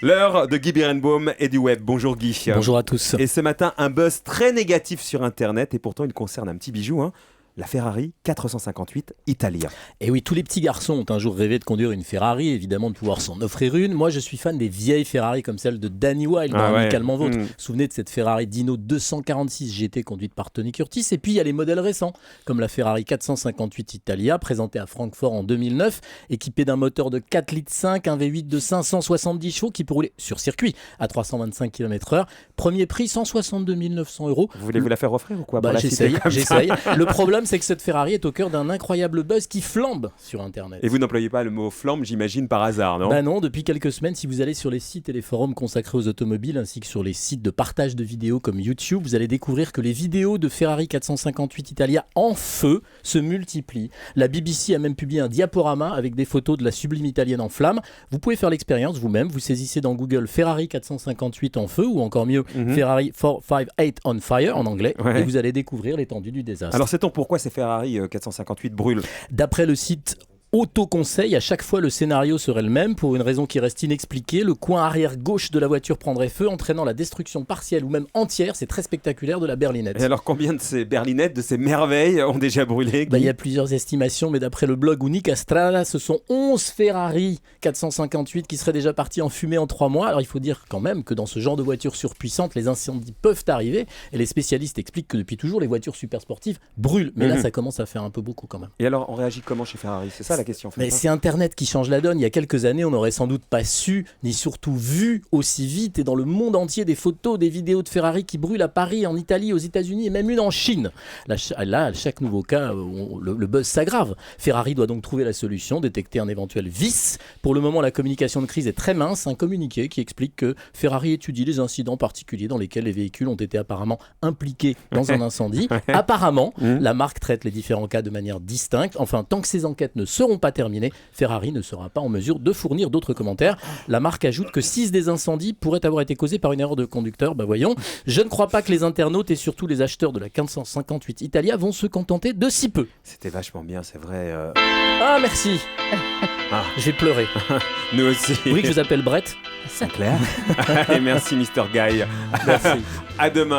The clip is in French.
L'heure de Guy Birenbaum et du web. Bonjour Guy. Bonjour à tous. Et ce matin, un buzz très négatif sur Internet et pourtant il concerne un petit bijou, la Ferrari 458 Italia. Et oui, tous les petits garçons ont un jour rêvé de conduire une Ferrari, évidemment de pouvoir s'en offrir une. Moi, je suis fan des vieilles Ferrari comme celle de Danny Wilde dans Amicalement Vôtre. Vous vous souvenez de cette Ferrari Dino 246 GT conduite par Tony Curtis. Et puis, il y a les modèles récents, comme la Ferrari 458 Italia, présentée à Francfort en 2009, équipée d'un moteur de 4,5 litres, un V8 de 570 chevaux qui peut rouler sur circuit à 325 km/h. Premier prix, 162 900 €. Voulez-vous la faire offrir ou quoi? J'essaye. Le problème, c'est que cette Ferrari est au cœur d'un incroyable buzz qui flambe sur Internet. Et vous n'employez pas le mot flambe, j'imagine, par hasard, non? Bah non, depuis quelques semaines, si vous allez sur les sites et les forums consacrés aux automobiles, ainsi que sur les sites de partage de vidéos comme YouTube, vous allez découvrir que les vidéos de Ferrari 458 Italia en feu se multiplient. La BBC a même publié un diaporama avec des photos de la sublime italienne en flammes. Vous pouvez faire l'expérience vous-même, vous saisissez dans Google Ferrari 458 en feu, ou encore mieux, Ferrari 458 on fire en anglais, et vous allez découvrir l'étendue du désastre. Alors sait-on pourquoi ces Ferrari 458 brûlent? D'après le site Autoconseil, à chaque fois le scénario serait le même pour une raison qui reste inexpliquée. Le coin arrière gauche de la voiture prendrait feu, entraînant la destruction partielle ou même entière, c'est très spectaculaire, de la berlinette. Et alors combien de ces berlinettes, de ces merveilles ont déjà brûlé? Il y a plusieurs estimations, mais d'après le blog Unica Strada, ce sont 11 Ferrari 458 qui seraient déjà partis en fumée en 3 mois. Alors il faut dire quand même que dans ce genre de voitures surpuissantes, les incendies peuvent arriver, et les spécialistes expliquent que depuis toujours les voitures super sportives brûlent. Mais là ça commence à faire un peu beaucoup quand même. Et alors on réagit comment chez Ferrari? C'est ça la question. Mais c'est Internet qui change la donne. Il y a quelques années, on n'aurait sans doute pas su, ni surtout vu aussi vite et dans le monde entier des photos, des vidéos de Ferrari qui brûlent à Paris, en Italie, aux États-Unis et même une en Chine. Là, à chaque nouveau cas, le buzz s'aggrave. Ferrari doit donc trouver la solution, détecter un éventuel vice. Pour le moment, la communication de crise est très mince. Un communiqué qui explique que Ferrari étudie les incidents particuliers dans lesquels les véhicules ont été apparemment impliqués dans un incendie. Apparemment, la marque traite les différents cas de manière distincte. Enfin, tant que ces enquêtes ne seront pas terminé, Ferrari ne sera pas en mesure de fournir d'autres commentaires. La marque ajoute que 6 des incendies pourraient avoir été causés par une erreur de conducteur. Voyons, je ne crois pas que les internautes et surtout les acheteurs de la 458 Italia vont se contenter de si peu. C'était vachement bien, c'est vrai. Ah, merci. Je vais pleurer. Nous aussi. Vous voulez que je vous appelle Brett? C'est clair. Et merci Mr. Guy. Merci. À demain.